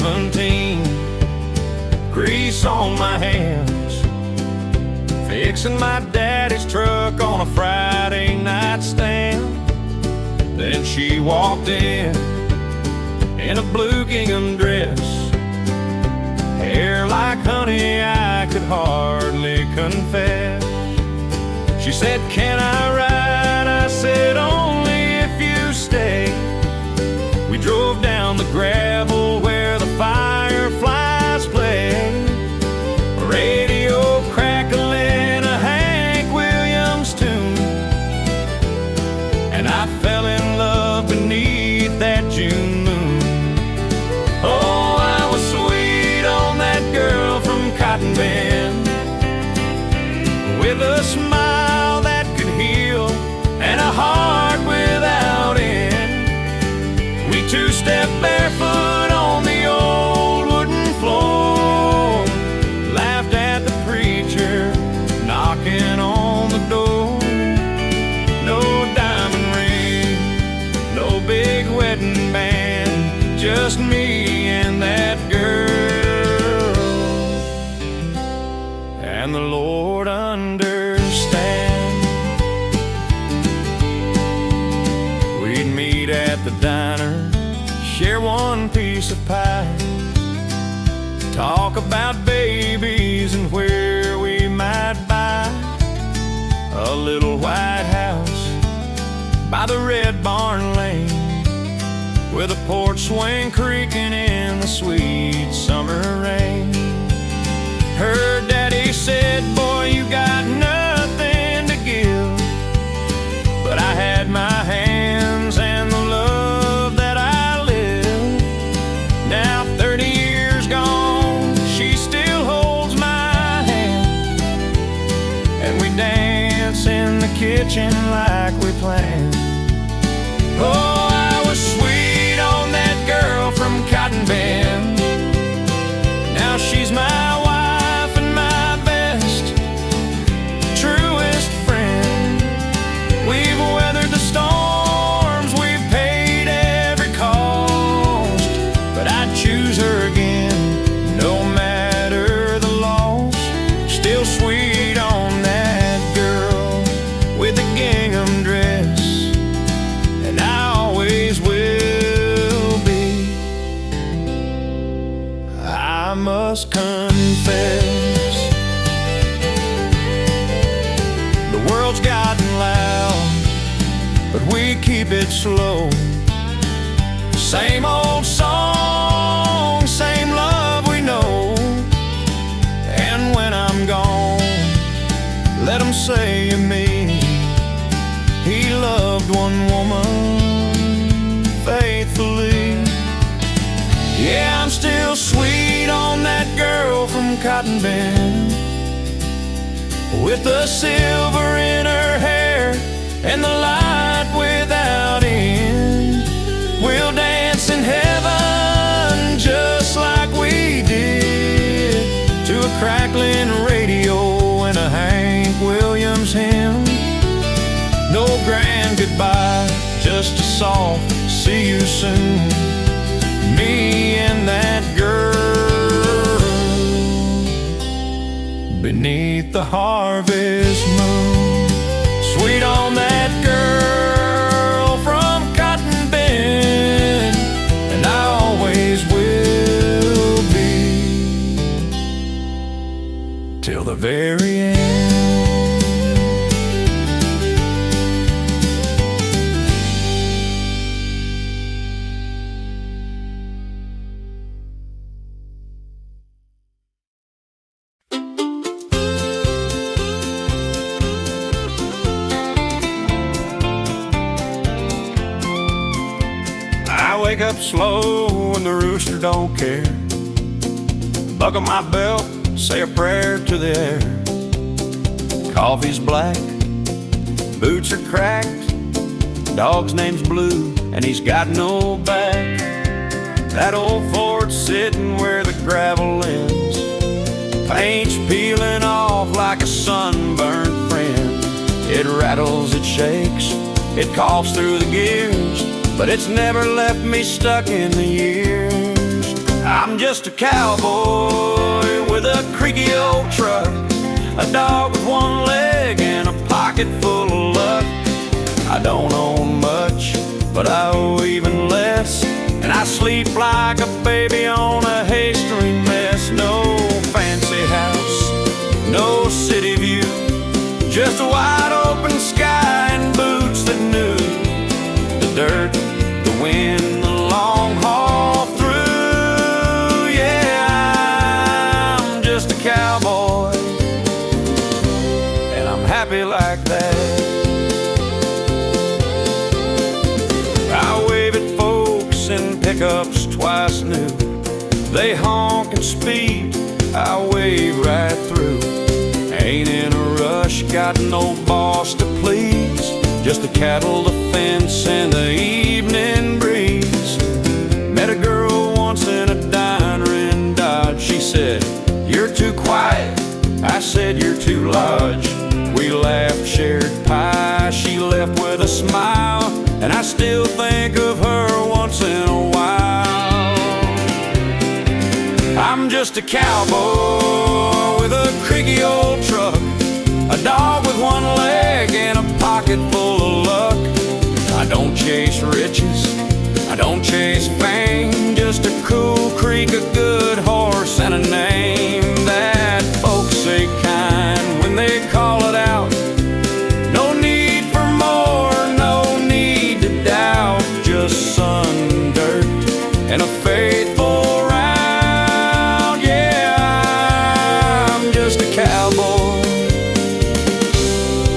17. Grease on my hands, fixing my daddy's truck on a Friday night stand. Then she walked in a blue gingham dress, hair like honey, I could hardly confess. She said, "Can I ride?" I said, "Only if you stay." We drove down the gravel where the fireflies play, radio crackling a Hank Williams tune, and I fell in love beneath that June moon. Oh, I was sweet on that girl from Cotton Bend, with a smile that could heal and a heart without end. We two-stepped barefoot on the old wooden floor, laughed at the preacher knocking on the door. No diamond ring, no big wedding band, just me and that girl. And the Lord understand. We'd meet at the diner, share one piece of pie, talk about babies and where we might buy a little white house by the red barn lane, with a porch swing creaking in the sweet summer rain. Her daddy said, "Boy, you got nothing to give," but I had my hands and the love that I live. Now 30 years gone, she still holds my hand, and we dance in the kitchen like we planned. Oh, I was sweet on that girl from Cotton Bend. Now she's my wife and my best, truest friend. We've weathered the storms, we've paid every cost, but I'd choose her again, no matter the loss. Still sweet on that girl with the gingham dress, and I always will be. I must confess, the world's gotten loud, but we keep it slow. Same old song, same love we know. And when I'm gone, let 'em say of me, he loved one woman faithfully. Yeah, I'm still sweet on that girl from Cotton Bend, with the silver in her hair and the light without end. We'll dance in heaven just like we did, to a crackling radio and a Hank Williams hymn. No grand goodbye, just a soft see you soon. Me and that girl beneath the harvest moon. Sweet on that girl from Cotton Bend, and I always will be, till the very end. Wake up slow and the rooster don't care. Buckle my belt, say a prayer to the air. Coffee's black, boots are cracked, dog's name's Blue, and he's got no back. That old Ford's sitting where the gravel ends, paint's peeling off like a sunburned friend. It rattles, it shakes, it coughs through the gears, but it's never left me stuck in the years. I'm just a cowboy with a creaky old truck, a dog with one leg and a pocket full of luck. I don't own much, but I owe even less, and I sleep like a baby on a hay string mess. No fancy house, no city view, just a wide open sky and boots that knew the dirt, the wind, the long haul through. Yeah, I'm just a cowboy, and I'm happy like that. I wave at folks in pickups twice new. They honk and speed, I wave right through. Ain't in a rush, got no boss to please, just the cattle, the fence, and the evening breeze. Met a girl once in a diner in Dodge. She said, "You're too quiet." I said, "You're too large." We laughed, shared pie. She left with a smile, and I still think of her once in a while. I'm just a cowboy with a creaky old truck, a dog with one leg and a pocket full of luck. I don't chase riches, I don't chase fame, just a cool creek, a good horse, and a name that folks say kind when they call it out. No need for more, no need to doubt, just sun, dirt, and a faithful round. Yeah, I'm just a cowboy,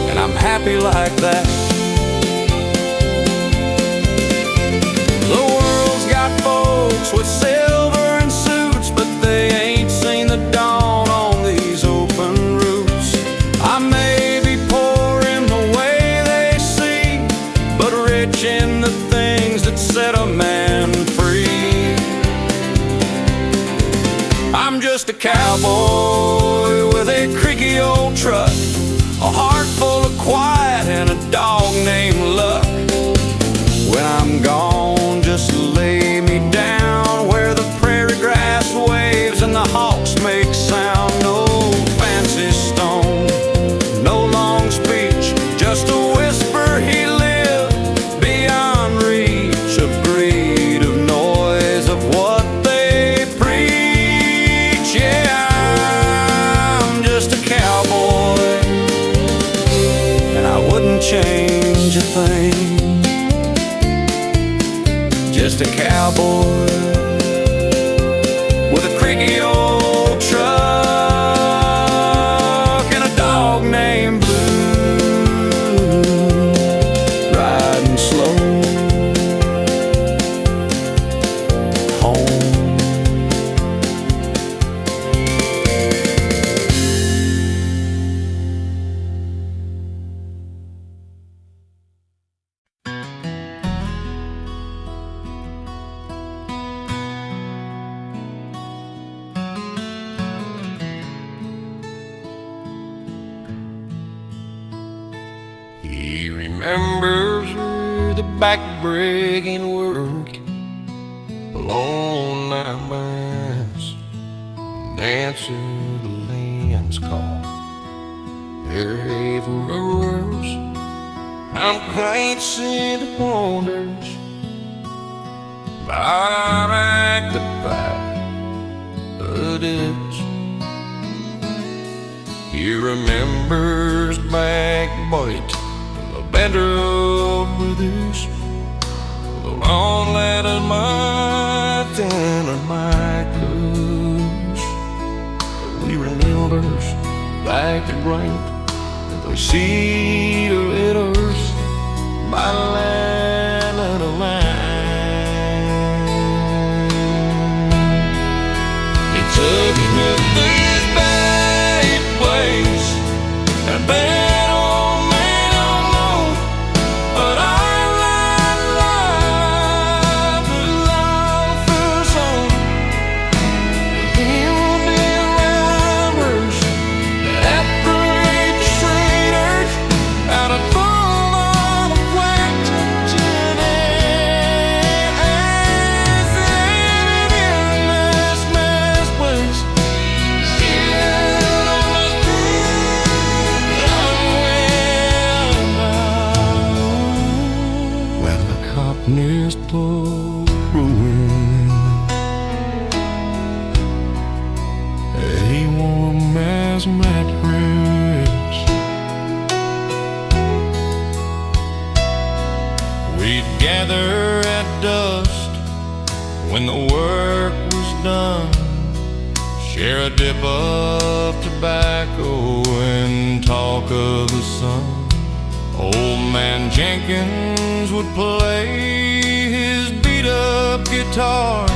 and I'm happy like that. The world's got folks with silver and suits, but they ain't seen the dawn on these open routes. I may be poor in the way they see, but rich in the things that set a man free. I'm just a cowboy with a creaky old truck, a heart full of quiet, and a dog named Luck. When I'm gone, just lay me down where the prairie grass waves and the hawks make sound. No fancy stone, no long speech, just a whisper. He lived beyond reach of greed, of noise, of what they preach. Yeah, I'm just a cowboy, and I wouldn't change a thing. Just a cowboy with a creaky old truck and a dog named Blue, riding slow home. He remembers the back-breaking work, alone night mass, answer the land's call. Their haven roars, I'm quite see the wonders, back to back, it is. He remembers backbite, better with this, the long ladder might and my clothes. We remembers like the great, and they see the letters by the line of the line. He took me these bad ways and bad. when the work was done, share a dip of tobacco and talk of the sun. Old man Jenkins would play his beat-up guitar,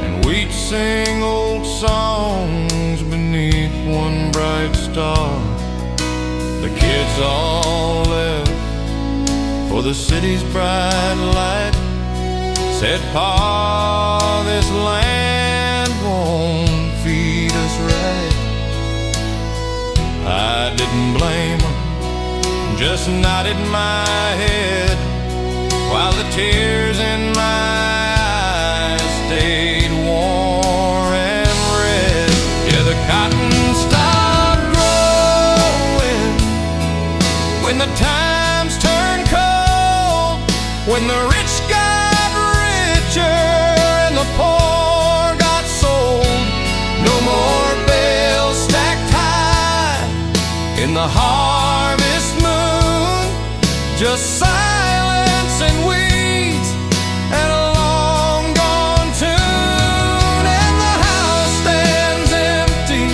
and we'd sing old songs beneath one bright star. The kids all left for the city's bright light, said, "Pa, this land won't feed us right." I didn't blame them, just nodded my head, while the tears in my eyes stayed warm and red. Yeah, the cotton stopped growing when the times turned cold, when the rich got richer and the poor got sold. No more bales stacked high in the harvest moon, just silence and weeds and a long gone tune. And the house stands empty,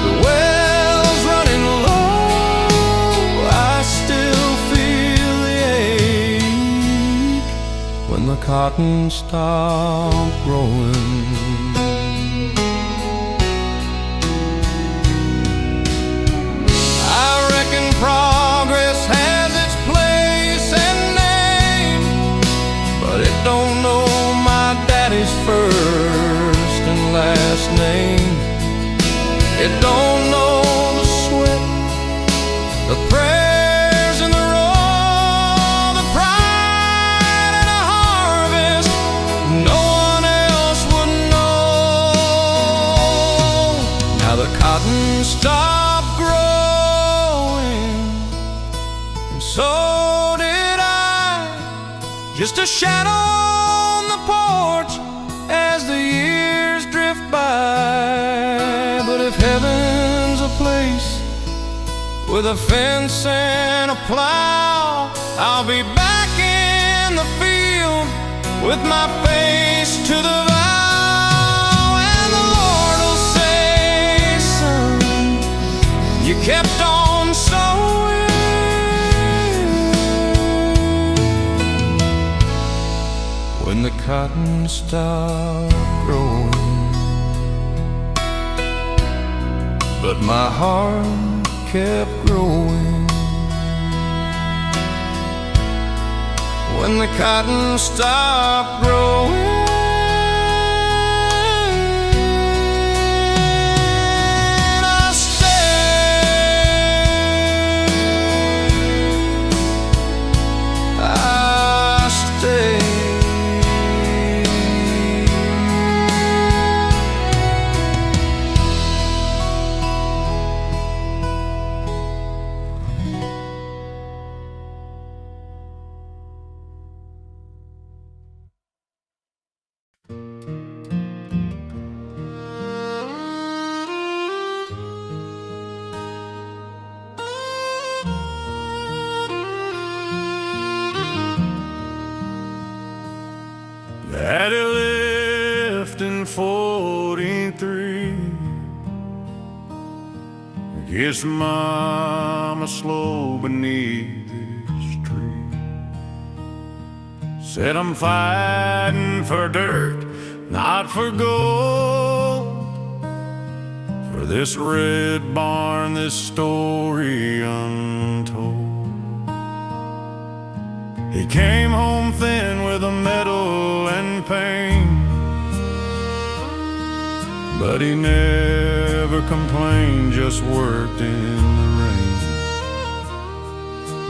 the well's running low. I still feel the ache when the cotton stopped growing. I reckon progress has its place and name, but it don't know my daddy's first and last name. It don't know the sweat, the prayers and the roar, the pride and the harvest. No one else would know. Now the cotton stopped growing, and so did I, just a shadow on the porch as the years drift by. But if heaven's a place with a fence and a plow, I'll be back in the field with my face to the vow. And the Lord will say, "Son, you kept on sowing." When the cotton stopped growing, but my heart kept growing. When the cotton stopped growing, I stayed. I stayed. Daddy left in 43. Kissed Mama slow beneath this tree. Said, "I'm fighting for dirt, not for gold. For this red barn, this story untold." He came home thin with a medal and pain, but he never complained, just worked in the rain.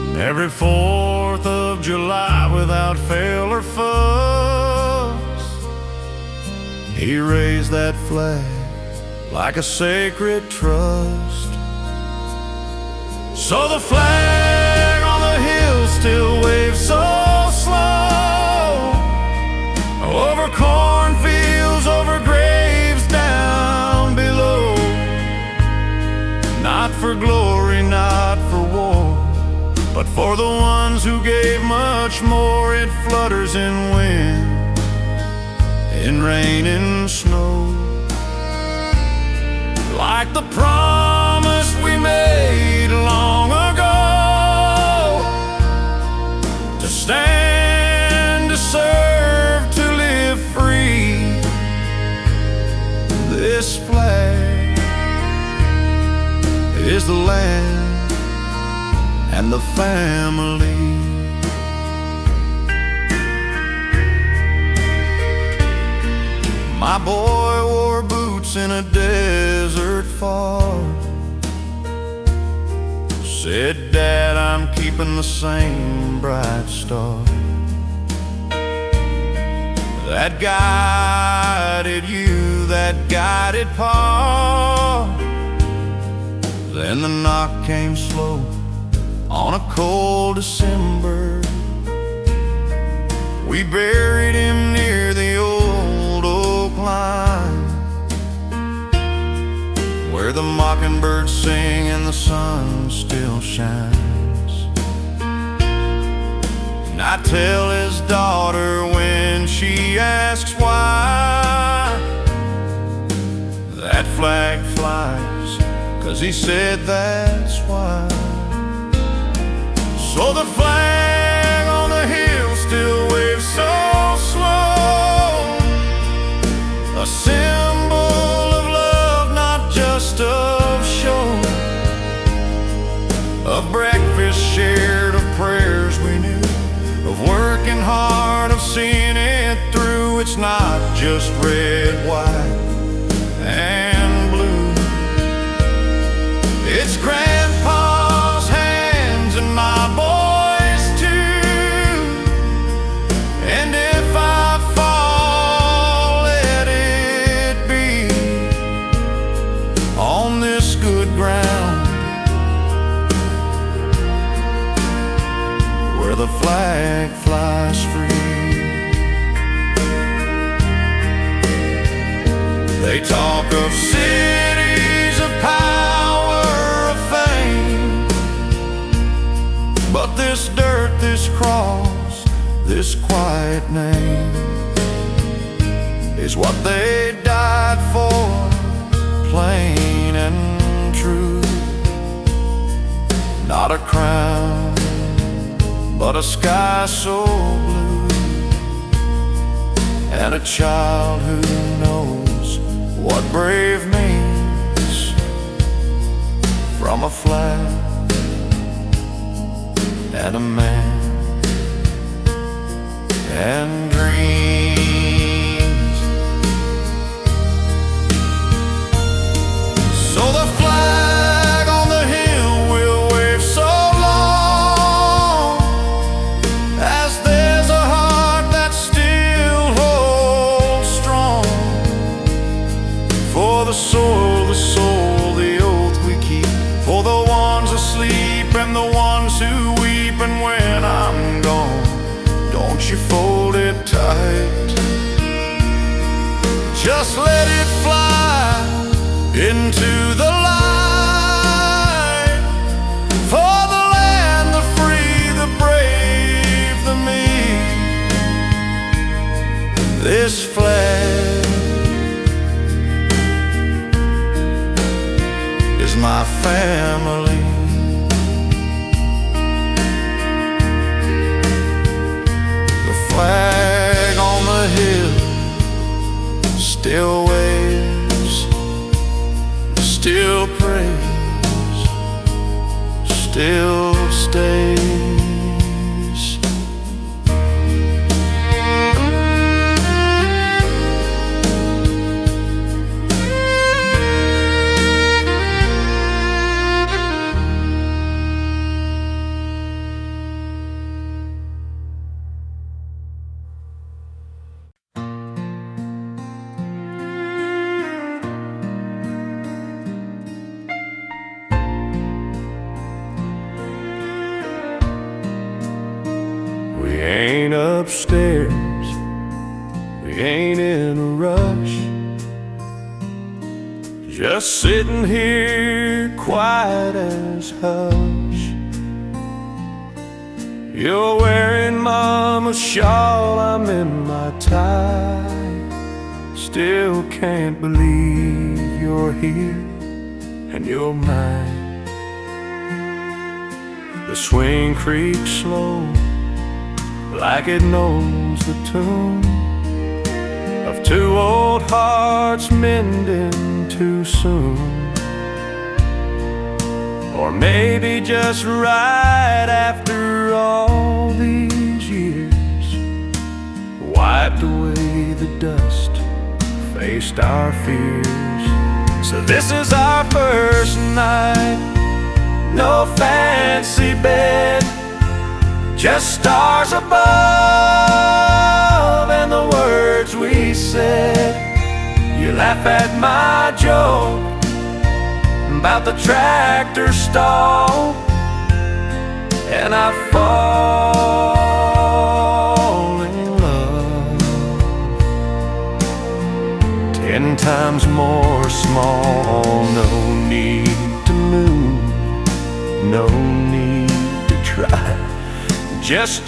And every 4th of July, without fail or fuss, he raised that flag like a sacred trust. So the flag on the hill still waves so slow, over cornfields, over graves down below. Not for glory, not for war, but for the ones who gave much more. It flutters in wind in rain and snow, like the promise we made long ago, to stand, to serve, to live free. This flag is the land and the family. My boy wore boots in a desert far, said, "Dad, I'm keeping the same bright star that guided you, that guided Pa." Then the knock came slow on a cold December. We buried him near the old oak line, where the mockingbirds sing and the sun still shines. And I tell his daughter when she asks why, that flag flies 'cause he said that's why. So the flag on the hill still waves so slow, a symbol of love, not just of show, of breakfast shared, of prayers we knew, of working hard, of seeing it through. It's not just red, white, and blue. It's Grandpa's hands and my boys too. And if I fall, let it be on this good ground, where the flag flies free. They talk of cities, of power, of fame, but this dirt, this cross, this quiet name is what they died for, plain and true. Not a crown, but a sky so blue, and a child who knows what brave means, from a flag and a man and dreams. So the flag on the hill will wave so long, as there's a heart that still holds strong, for the soul, the oath we keep, for the ones asleep and the ones who weep. And when I'm gone, don't you fold it tight, just let it fly into the light, for the land, the free, the brave, the meek. This flag is my family. The flag on the hill still waves, still prays, still stays. We ain't upstairs, we ain't in a rush, just sitting here quiet as hush. You're wearing Mama's shawl, I'm in my tie. still can't believe you're here and you're mine. The swing creaks slow, like it knows the tune of two old hearts mending too soon. Or maybe just right after all these years wiped away the dust, faced our fears. So this is our first night, no fancy bed, just stars above and the words we said. You laugh at my joke about the tractor stall, and I fall in love 10 times more small. No need to move, no need to try, just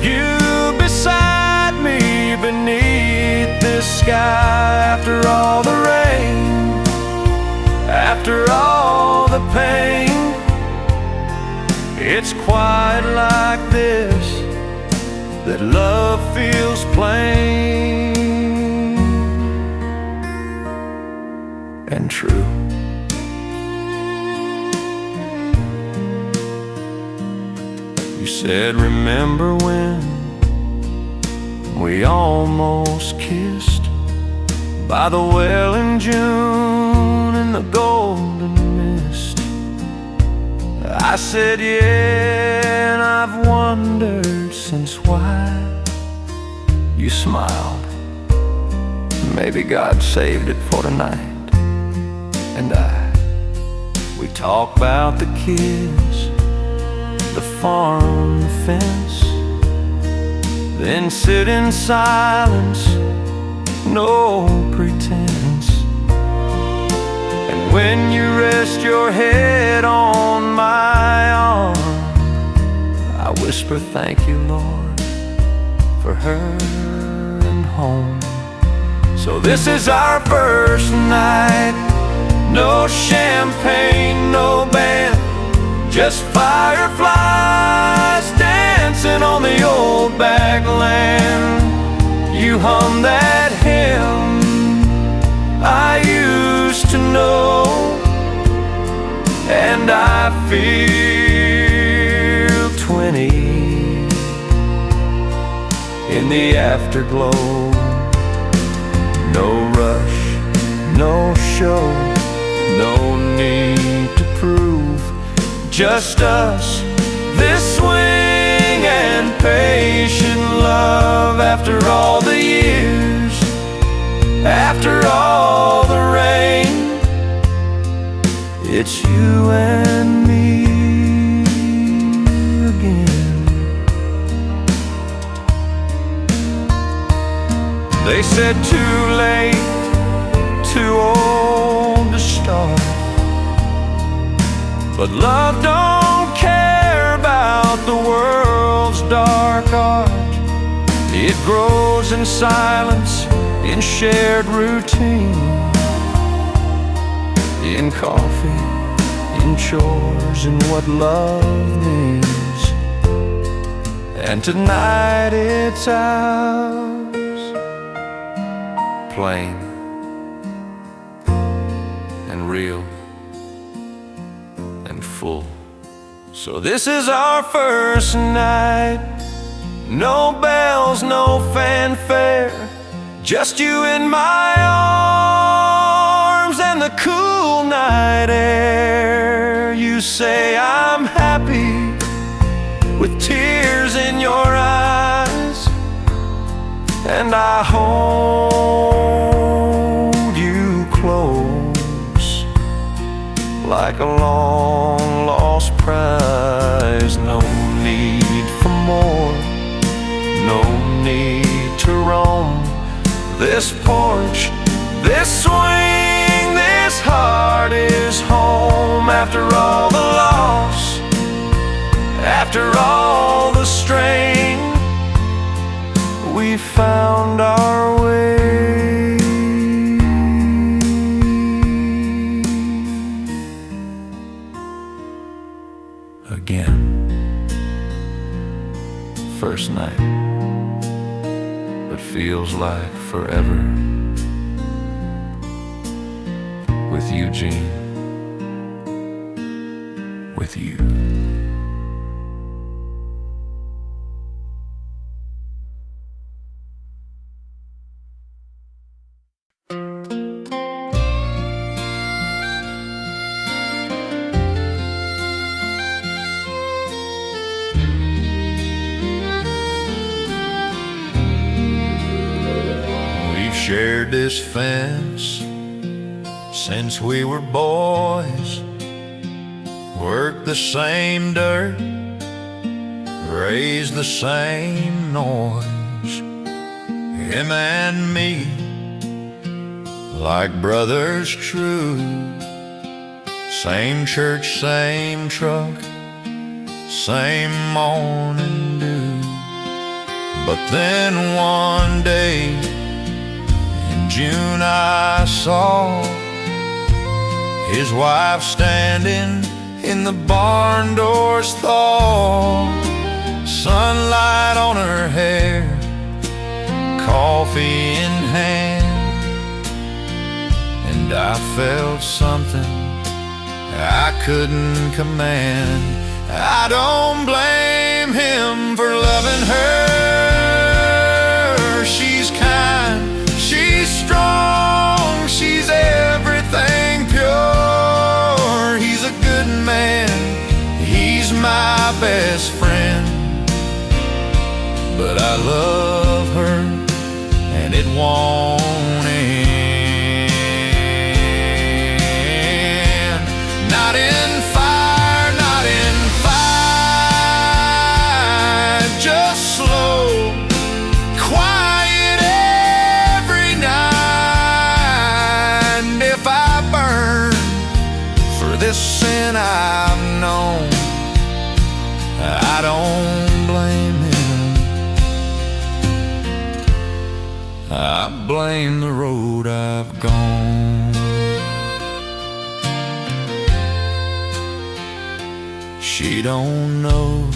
you beside me beneath this sky. After all the rain, after all the pain, it's quite like this that love feels plain and true. You said, remember when we almost kissed by the well in June in the golden mist? I said, yeah, and I've wondered since why. You smiled, maybe God saved it for tonight. And we talked about the kids, the farm, the fence, then sit in silence, no pretense. And when you rest your head on my arm, I whisper, thank you, Lord, for her and home. So this is our first night, no champagne, no band, just fireflies dancing on the old back land. You hum that hymn I used to know, and I feel 20 in the afterglow. No rush, no show, no need to prove, just us, this swing and patient love. After all the years, after all the rain, it's you and me again. They said too late, too old to start, but love don't care about the world's dark art. It grows in silence, in shared routine, in coffee, in chores, in what love means. And tonight it's ours, plain and real and full. So this is our first night, no bells, no fanfare, just you in my arms and the cool night air. You say I'm happy with tears in your eyes, and I hold you close like a long lost prize. No need for more, no need to roam this porch, this swing, this heart is home. After all the loss, after all the strain, we found our way again. First night, but feels like forever. With you, Gene, with you. Shared this fence since we were boys, worked the same dirt, raised the same noise. Him and me, like brothers true, same church, same truck, same morning dew. But then one day in June I saw his wife standing in the barn doors thaw, sunlight on her hair, coffee in hand, and I felt something I couldn't command. I don't blame him for loving her. She's kind, she's strong, she's everything pure. He's a good man, he's my best friend, but I love her and it won't end. Not in fire, not in fight, just slow, quiet every night. And if I burn for this sin I've known, I don't blame him, I blame the road I've gone. She don't know,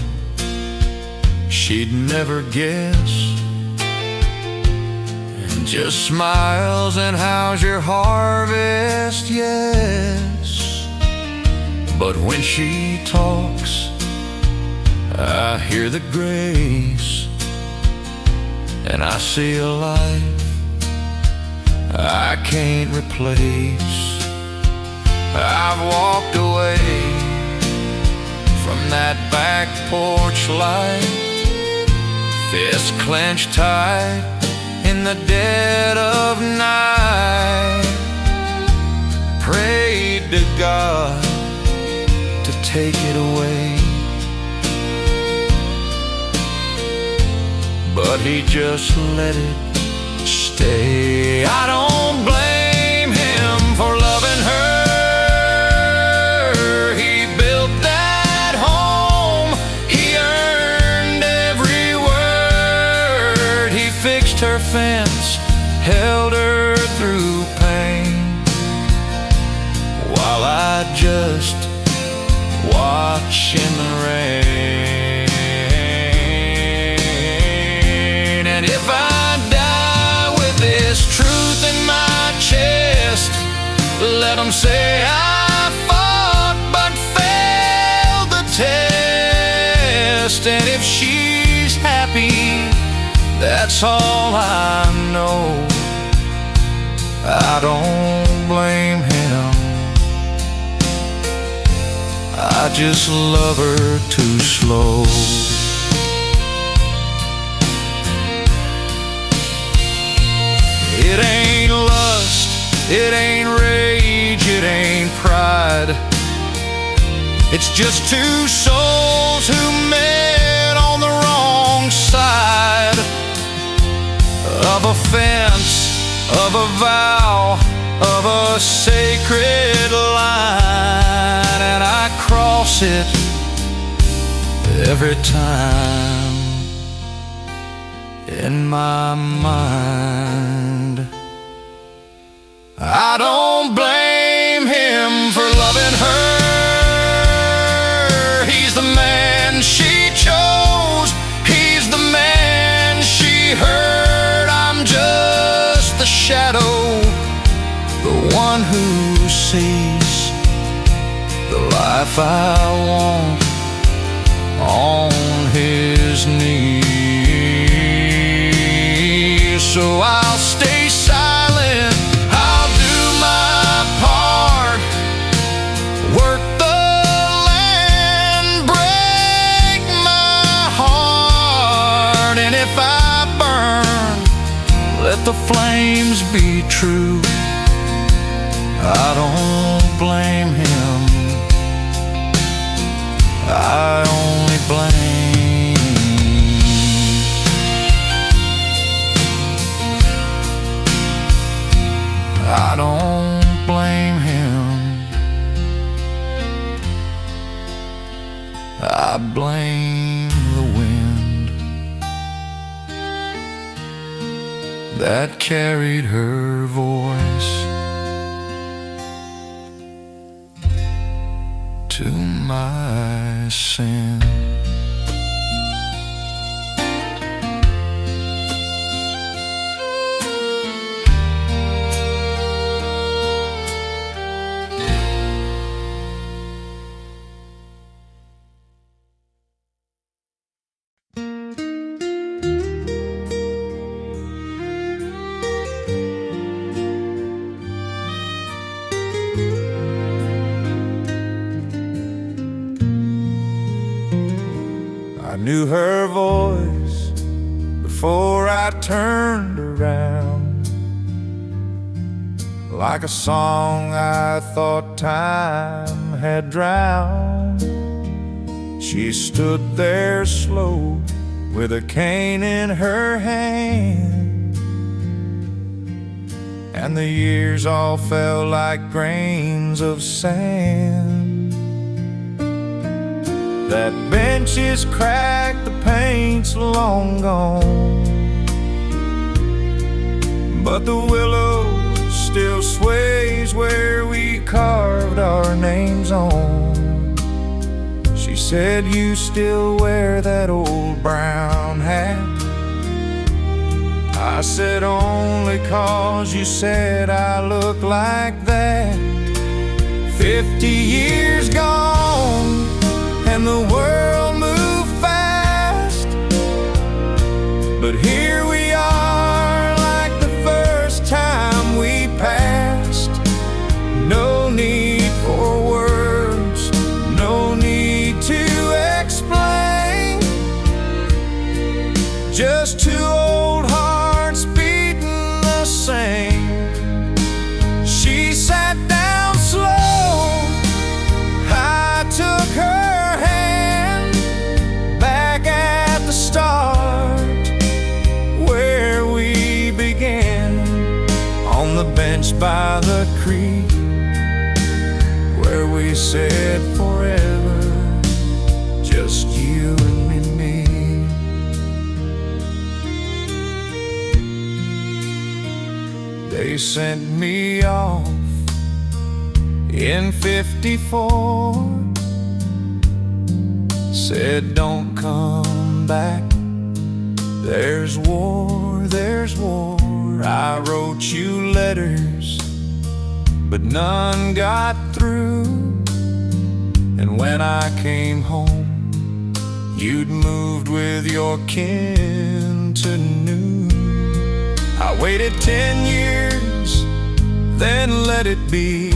she'd never guess, and just smiles and how's your harvest, yes. But when she talks, I hear the grace, and I see a life I can't replace. I've walked away from that back porch light, fists clenched tight in the dead of night, prayed to God to take it away, but he just let it stay. I don't blame him for loving her. He built that home, he earned every word. He fixed her fence, held her through pain, while I just watch in the rain. And if I die with this truth in my chest, let them say I fought but failed the test. And if she's happy, that's all I know. I don't blame him, I just love her too slow. It ain't lust, it ain't rage, it ain't pride. It's just two souls who met on the wrong side of a fence, of a vow, of a sacred line. And I cross it every time in my mind. I don't blame him for loving her. He's the life I want on his knees. So I'll stay silent, I'll do my part, work the land, break my heart. And if I burn, let the flames be true. I don't blame him, I only blame. I don't blame him, I blame the wind that carried her voice to my sin. I knew her voice before I turned around, like a song I thought time had drowned. She stood there slow with a cane in her hand, and the years all fell like grains of sand. That bench is cracked, the paint's long gone, but the willow still sways where we carved our names on. She said, "You still wear that old brown hat?" I said, "Only 'cause you said I look like that." 50 years gone and the world moved fast, but here we are like the first time we passed. No need for words, no need to explain, just two old hearts beating the same. She sat down slow, I took her start where we began, on the bench by the creek, where we said forever, just you and me. They sent me off in '54, said don't come back, there's war, there's war. I wrote you letters, but none got through. And when I came home, you'd moved with your kin to New. I waited 10 years, then let it be.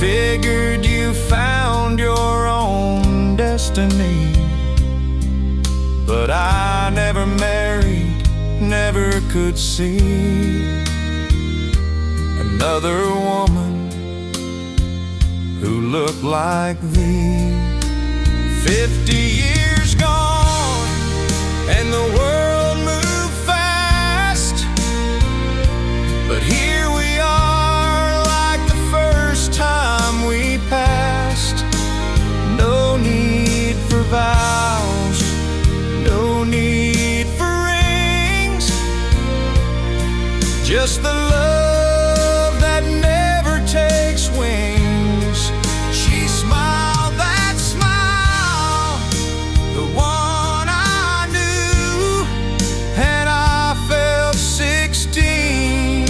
Figured you found your own destiny, but I never married, never could see another woman who looked like thee. 50 years gone and the world moved fast, but here we are like the first time we passed. No need for vows, no need for rings, just the love that never takes wings. She smiled that smile, the one I knew, and I felt 16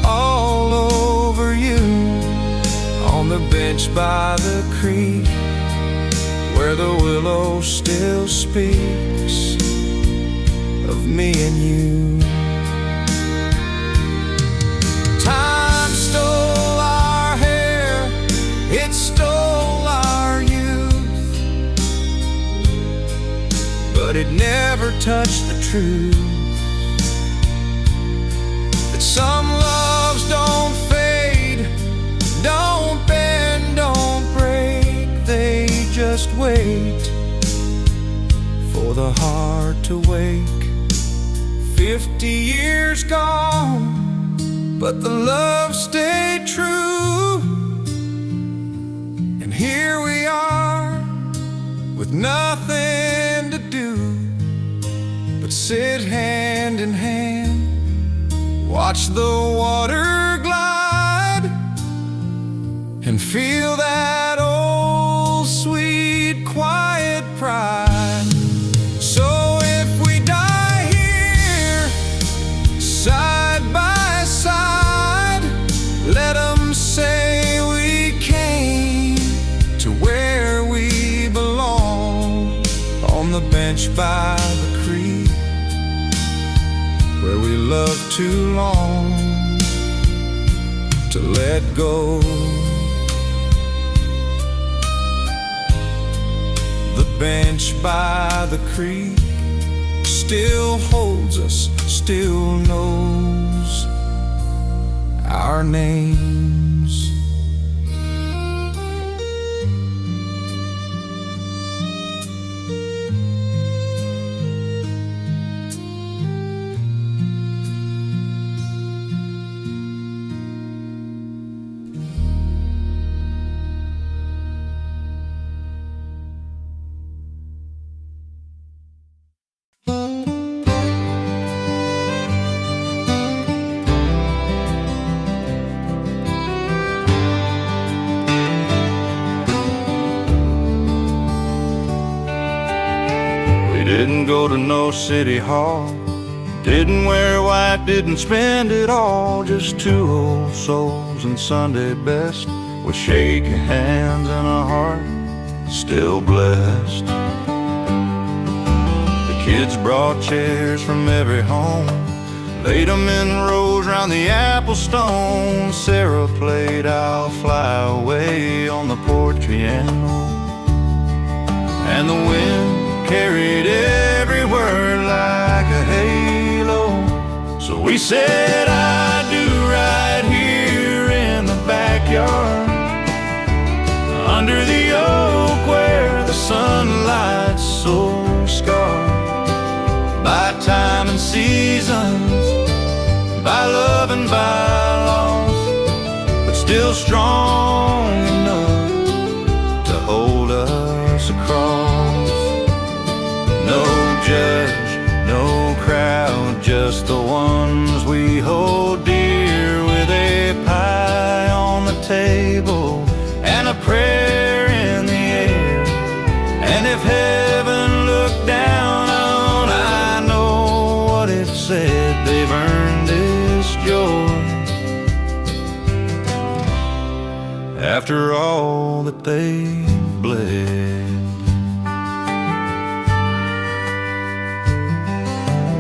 all over you. bench by the creek, where the willow still speaks of me and you. Time stole our hair, it stole our youth, but it never touched the truth that some loves don't fade, don't bend, don't break. They just wait for the heart to wake. 50 years gone, but the love stayed true. And here we are, with nothing to do but sit hand in hand, watch the water glide, and feel that old sweet quiet pride. So if we die here, side by side, let them say we came to where we belong, on the bench by the creek, where we loved too long to let go. The bench by the creek still holds us, still knows our names. Didn't go to no city hall, didn't wear white, didn't spend it all. Just two old souls in Sunday best, with shaky hands and a heart still blessed. The kids brought chairs from every home, laid them in rows round the apple stone. Sarah played I'll Fly Away on the porch piano, and the wind carried every word like a halo. So we said I do right here in the backyard, under the oak where the sunlight's so scarred by time and seasons, by love and by loss, but still strong enough to hold us across. No judge, no crowd, just the ones we hold dear, with a pie on the table and a prayer in the air. And if heaven looked down on, I know what it said, they've earned this joy after all that they've bled.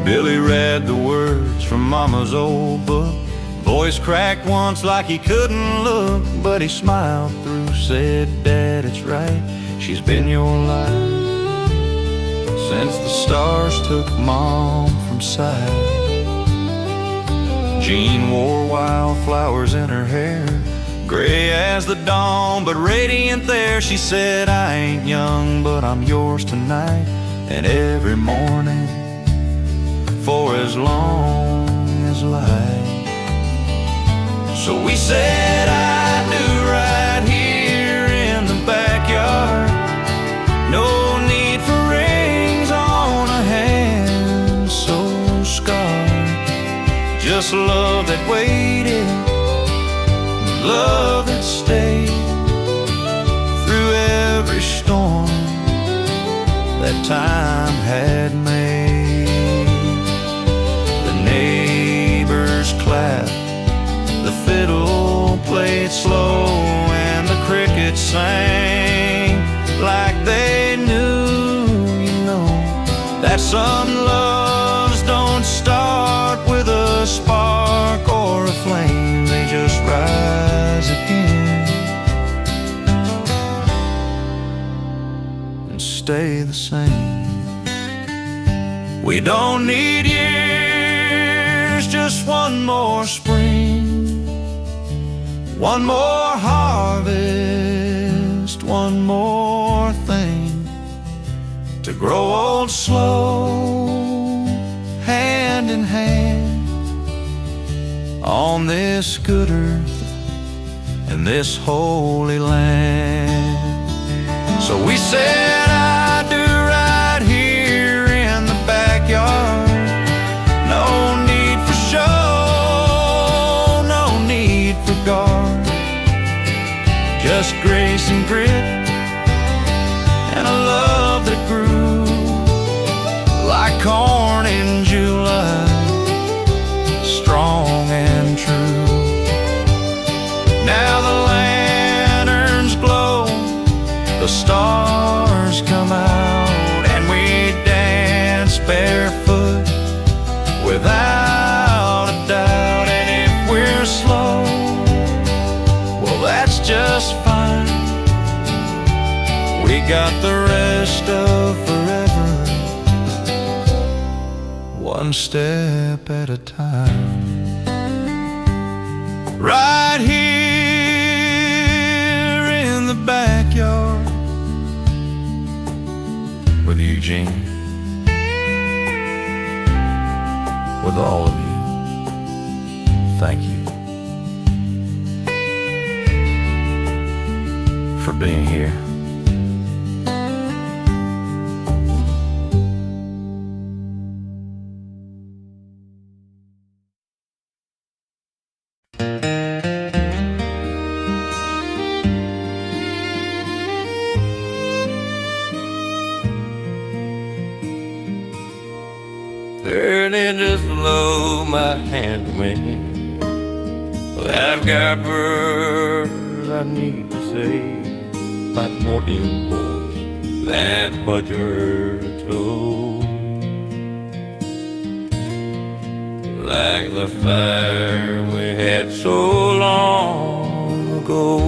Billy read the words from Mama's old book, voice cracked once like he couldn't look, but he smiled through, said, Dad, it's right, she's been your life since the stars took Mom from sight. Jean wore wildflowers in her hair, gray as the dawn, but radiant there. She said, I ain't young, but I'm yours tonight and every morning, for as long as life. So we said I do right here in the backyard. No need for rings on a hand so scarred, just love that waited, love that stayed through every storm that time had made. Clap, the fiddle played slow, and the cricket that sang like they knew, you know, that some loves don't start with a spark or a flame, they just rise again and stay the same. We don't need years, just one more spring, one more harvest, one more thing to grow old slow, hand in hand, on this good earth and this holy land. So we said I do right here in the backyard. No need for show, no need for guard, just grace and grit and a love that grew like corn in July, strong and true. Now the lanterns glow, the stars come out, and we dance barefoot without a doubt. And if we're slow, well, that's just fine. We got the rest of forever, one step at a time. Right here in the backyard with Eugene, with all of you, thank you for being here. Turning just below my hand wing, well, I've got words I need to say, but more impulse than what you're told. Like the fire we had so long ago,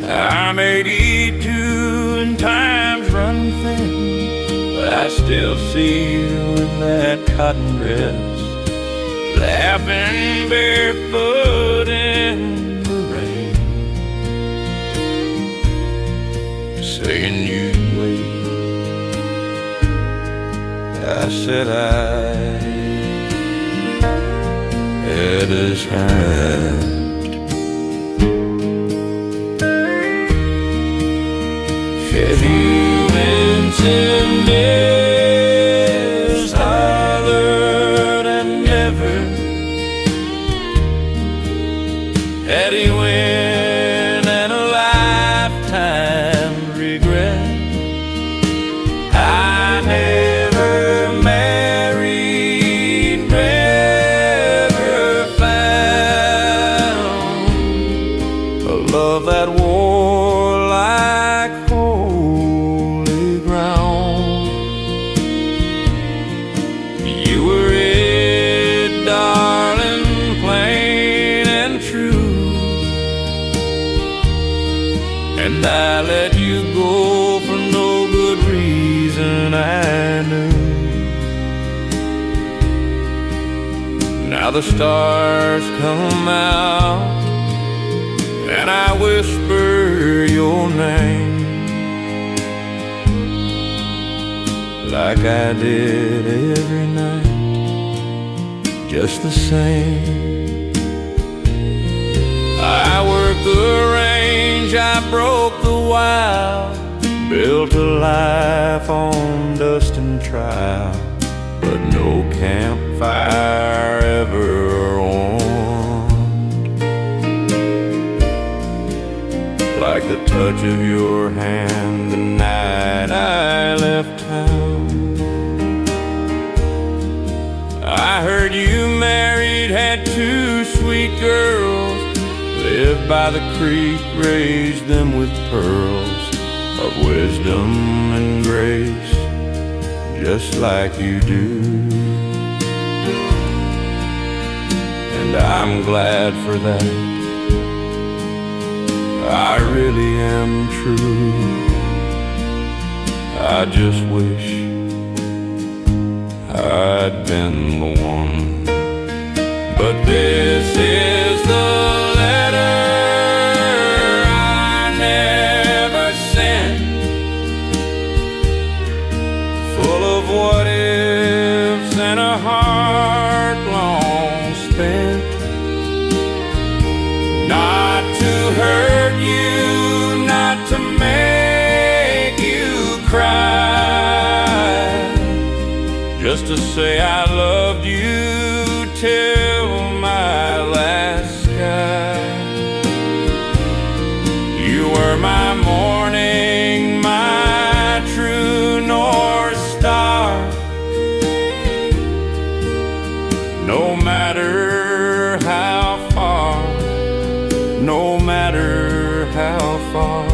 I may eat too and times run thin, but I still see you in that cotton dress, laughing barefoot in the rain, saying you'd wait. I said I had a chance. Have you mentioned this hollered and never had he win and a lifetime regret? I never married, never found a love that wore like holy ground. You were it, darling, plain and true, and I let you go for no good reason I knew. Now the stars come out and I whisper your name like I did every night, just the same. I worked the range, I broke the wild, built a life on dust and trial, but no campfire ever warmed like the touch of your hand the night I left town. I heard you married, had two sweet girls, Live by the creek, raise them with pearls of wisdom and grace, just like you do. And I'm glad for that, I really am true. I just wish I'd been the one. But this is the letter I never sent, full of what ifs and a heart long spent. Not to hurt you, not to make you cry, just to say I loved you till my last sky. You were my morning, my true north star. No matter how far, no matter how far,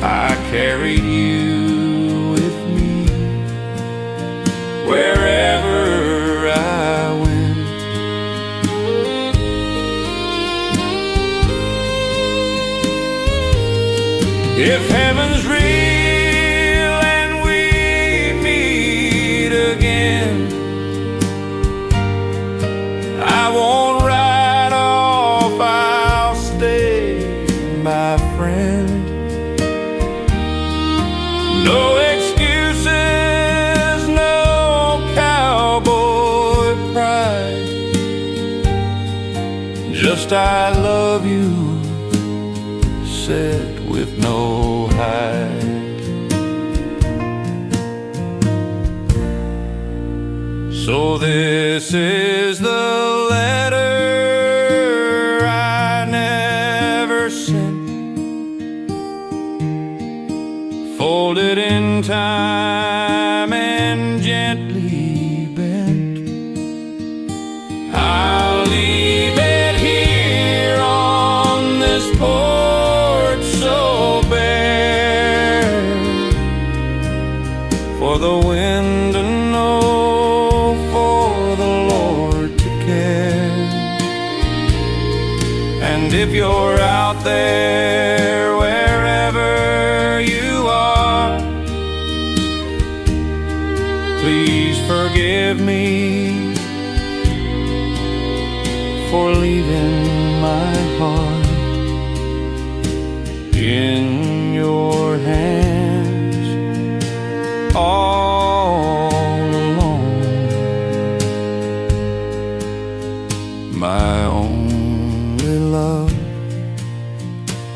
I carried you with me wherever I went. If heaven's real and we meet again, I won't write off, I'll stay, my friend. No excuses, no cowboy pride, just I love you, said with no hide. So this is the letter I never sent, folded in time and gently bent. I'll leave it here on this porch so bare, for the wind to know, for the Lord to care. And if you're out there, wherever you are, please forgive me for leaving my heart in your hands all alone. My only love,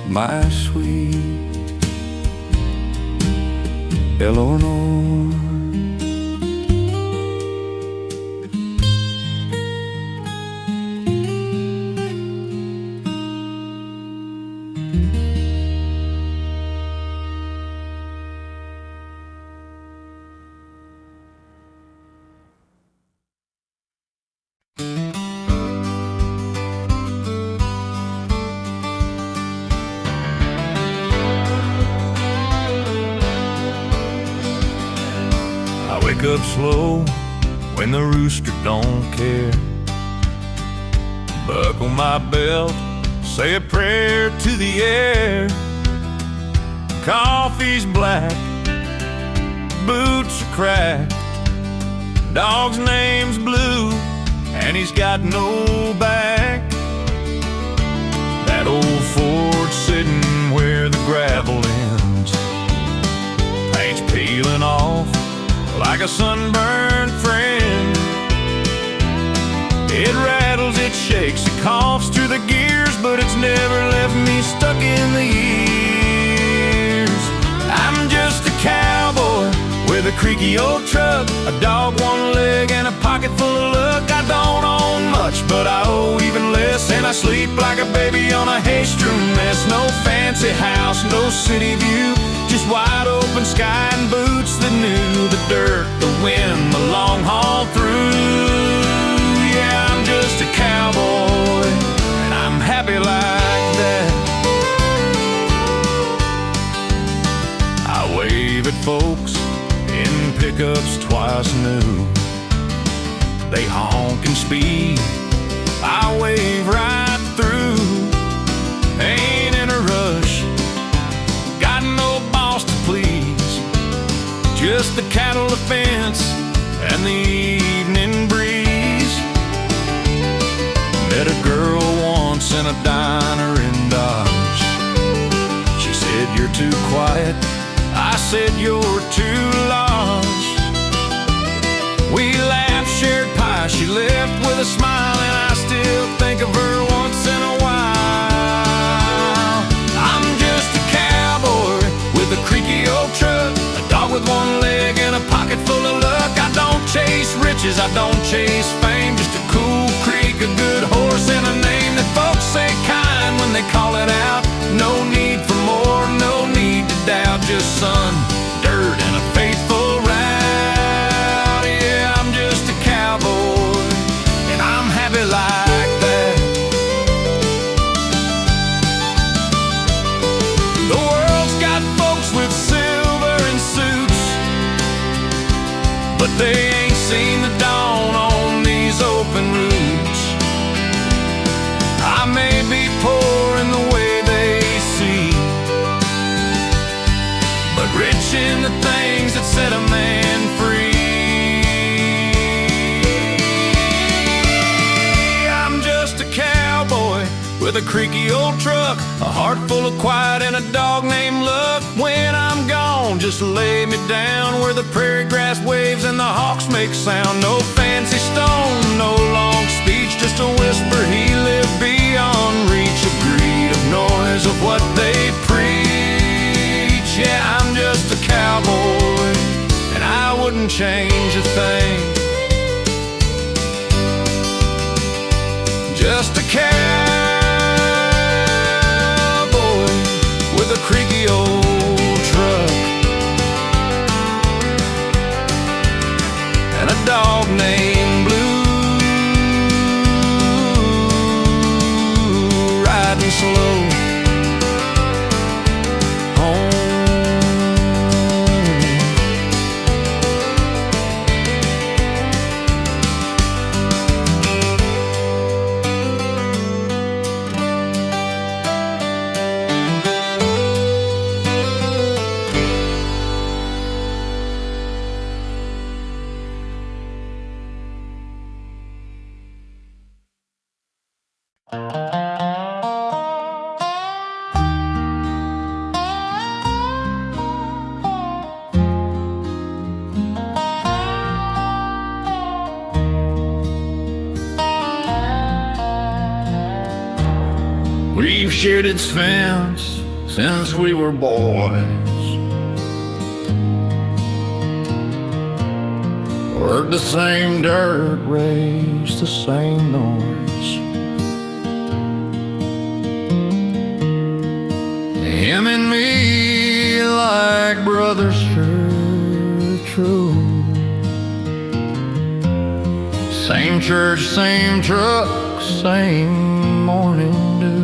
my sweet Eleanor. Wake up slow when the rooster don't care. Buckle my belt, say a prayer to the air. Coffee's black, boots are cracked, dog's name's Blue, and he's got no back. That old Ford sitting where the gravel ends, paint's peeling off like a sunburned friend. It rattles, it shakes, it coughs through the gears, but it's never left me stuck in the years. I'm just a cowboy with a creaky old truck, a dog, one leg, and a pocket full of luck. I don't own much, but I owe even less, and I sleep like a baby on a hay-strewn mess. No fancy house, no city view, just wide open sky and boots that knew the dirt, the wind, the long haul through. Yeah, I'm just a cowboy, and I'm happy like too quiet. I said, you're too lost. We laughed, shared pie, she left with a smile, and I still think of her once in a while. I'm just a cowboy with a creaky old truck, a dog with one leg and a pocket full of luck. I don't chase riches, I don't chase fame, just a cool creek, a good horse, and a name that folks say kind when they call it out. No need for more, no need to doubt, just sun, dirt, and a faithful route. Yeah, I'm just a cowboy, and I'm happy like that. The world's got folks with silver and suits, but they ain't seen the dawn on these open routes. I may be poor in the way they see, but rich in the things that set a man free. I'm just a cowboy with a creaky old truck, a heart full of quiet, and a dog named Luck. When I'm gone, just lay me down where the prairie grass waves and the hawks make sound. No fancy stone, no long speech, just a whisper. He lived beyond reach, a greed of noise of what they preach. Yeah, I'm just a cowboy, and I wouldn't change a thing. Just a cowboy with a creaky old truck and a dog named Blue, riding slow home. We've shared its fence since we were boys, worked the same dirt, raised the same noise. Him and me like brothers, sure true. Same church, same truck, same morning dew.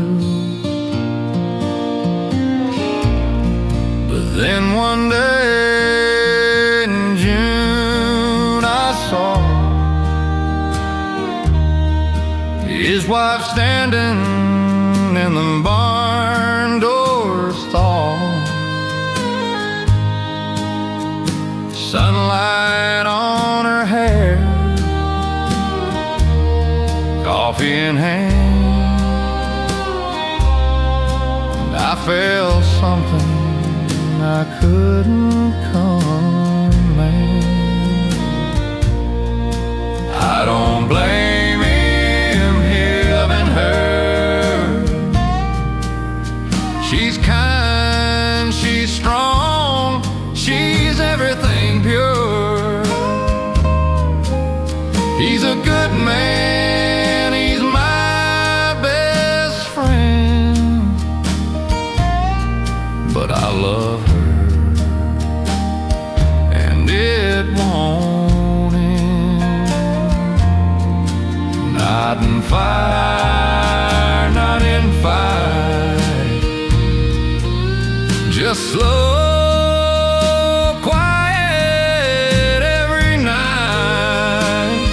Then one day in June I saw his wife standing in the barn door stall, sunlight on her hair, coffee in hand, and I felt something I couldn't command. I don't blame him, having her. She's kind, she's strong, she's everything pure. He's a good man, he's my best friend, but I love her. Not in fire, not in fight, just slow, quiet every night.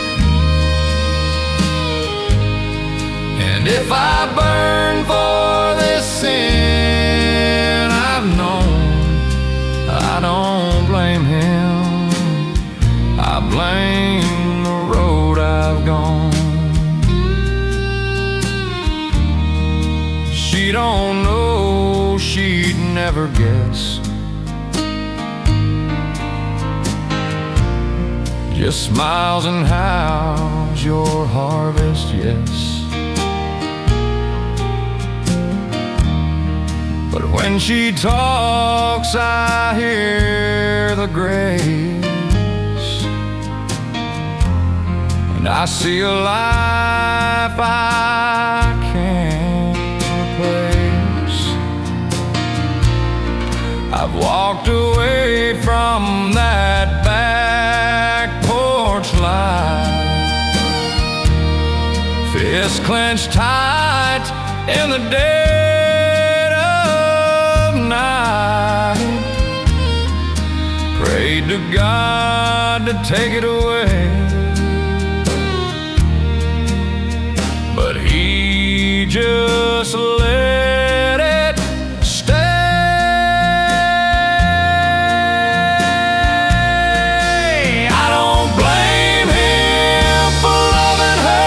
And if I burn for this sin I've known, I don't blame him, I blame the road I've gone. She don't know she'd never guess. Just smiles and how's your harvest, yes. But when she talks, I hear the grace, and I see a life I can't replace. I've walked away from that back porch life, fist clenched tight in the dead of night. Prayed to God to take it away, but He just let it stay. I don't blame him for loving her.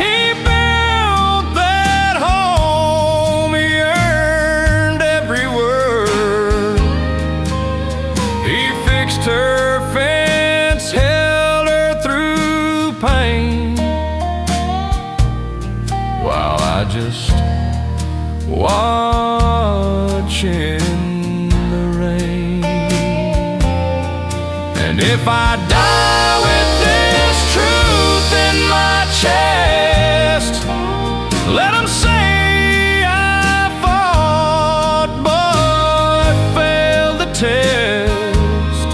He built that home, he earned every word. He fixed her fence, held her through pain, while I just watch in the rain. And if I die with this truth in my chest, let 'em say I fought but failed the test.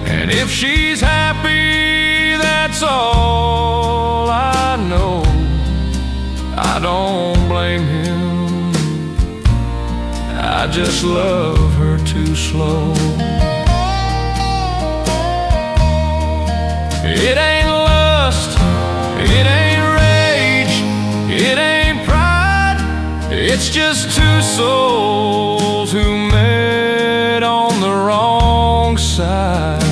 And if she's happy, that's all I know. I don't blame him, I just love her too slow. It ain't lust, it ain't rage, it ain't pride. It's just two souls who met on the wrong side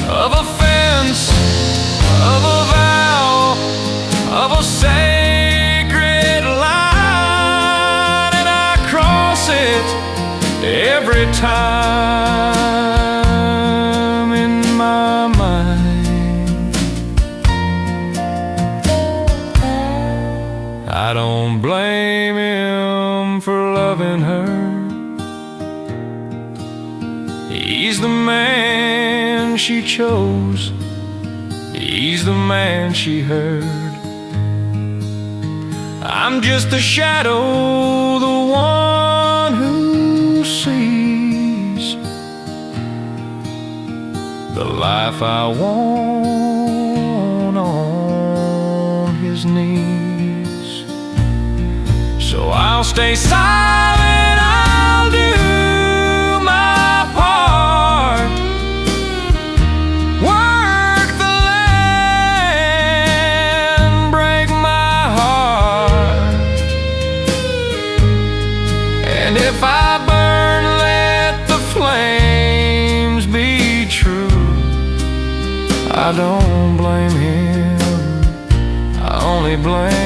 of a fence, of a vow, of a sacred line, and I cross it every time in my mind. I don't blame him for loving her. He's the man she chose, he's the man she heard. I'm just the shadow, the one who sees the life I want on his knees. So I'll stay silent, I'll do my part, work the land, break my heart. And if I burn, let the flames be true. I don't blame him, I only blame.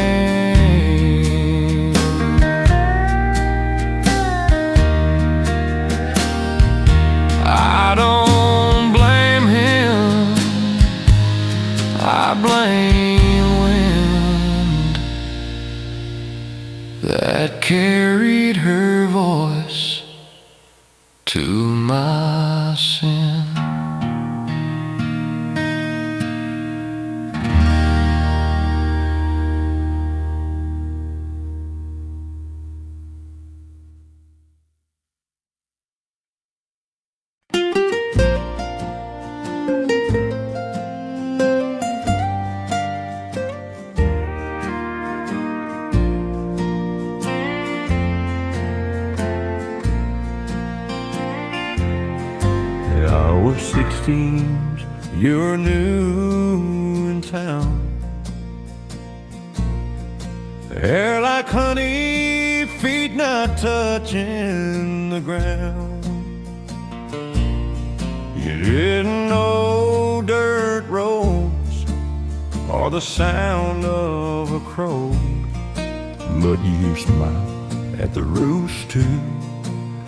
I don't blame him, I blame wind that carried her voice to my sin. We're 16s, you're new in town. Hair like honey, feet not touching the ground. You didn't know dirt roads the sound of a crow, but you smiled at the roost too,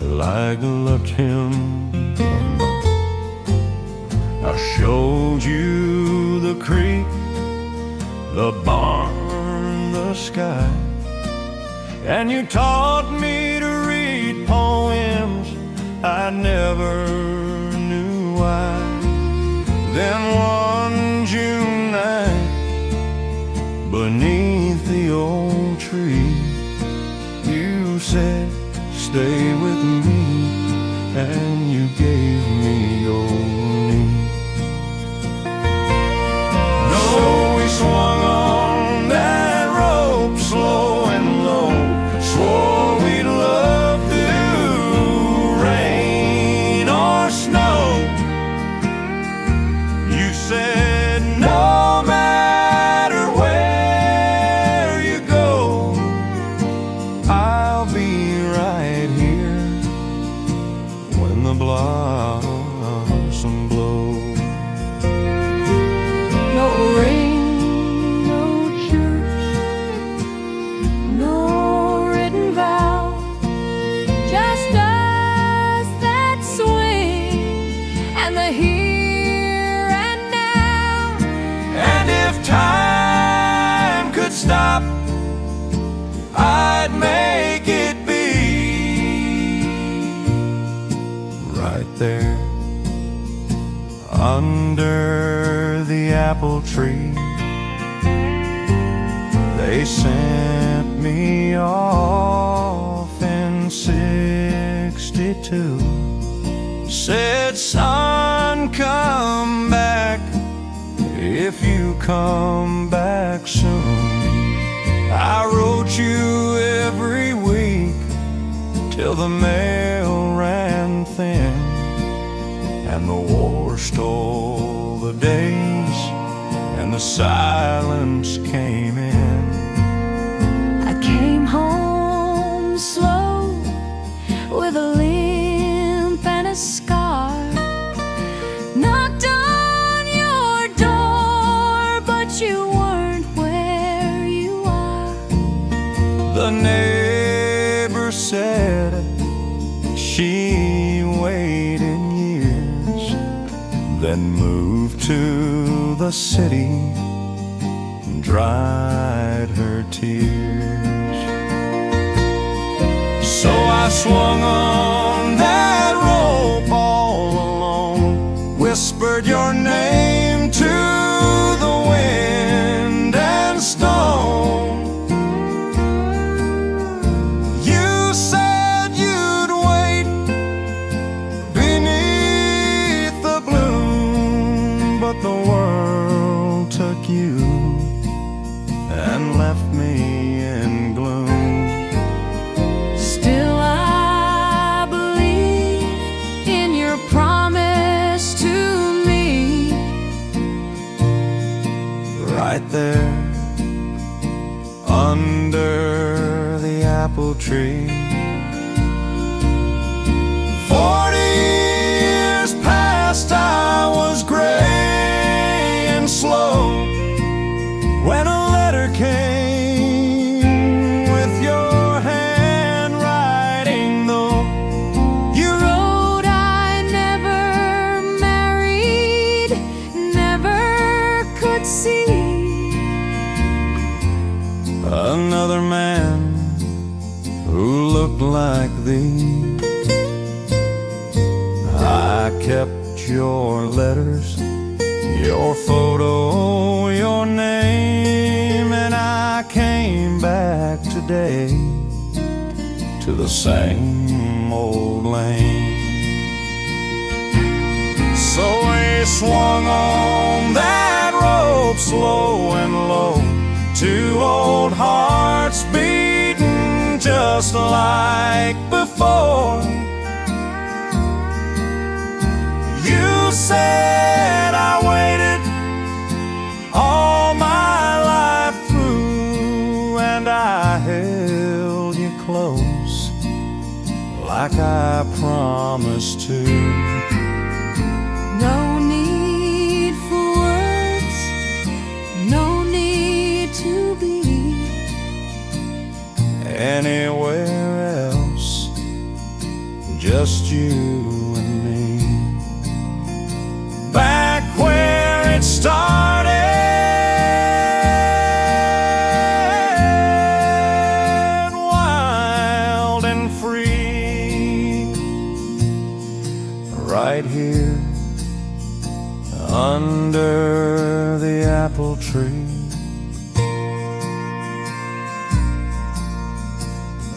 like I loved him the most. I showed you the creek, the barn, the sky, and you taught me to read poems I never knew why. Then one June night, beneath the old tree, you said, stay with me, and you gave me your knee. So we swung on that rope, slow and low, swore we'd love through rain or snow. You said, no matter where you go, I'll be right here when the blossom blows. No ring, no church, no written vow, just us that swing and the here and now. And if time could stop, I'd make it be right there under the apple tree. They sent me off in '62. Said, son, come back if you come back soon. I wrote you every week till the mail ran thin, and the war stole the days, and the silence came in. I came home slow with a limp and a scar. Knocked on your door, but you weren't where you are. The neighbor said she waited years, then moved to the city, dried her tears. So I swung on that rope all alone, whispered your name to the wind and stone. You said you'd wait beneath the bloom, but the world took you and left me in gloom. Still I believe in your promise to me. Right there under the apple tree. 40 years past, I was gray and slow when a letter came with your handwriting, though. You wrote I never married, never could see Another man who looked like thee. I kept your letters, your photo, your name, and I came back today to the same old lane. So we swung on that rope slow and low, two old hearts beating just like before. You said I waited all my life through, and I held you close like I promised to. No need for words, no need under the apple tree,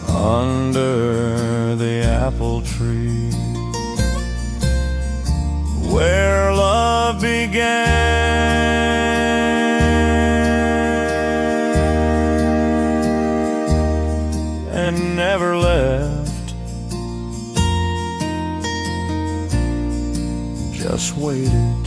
under the apple tree, where love began and never left, just waited.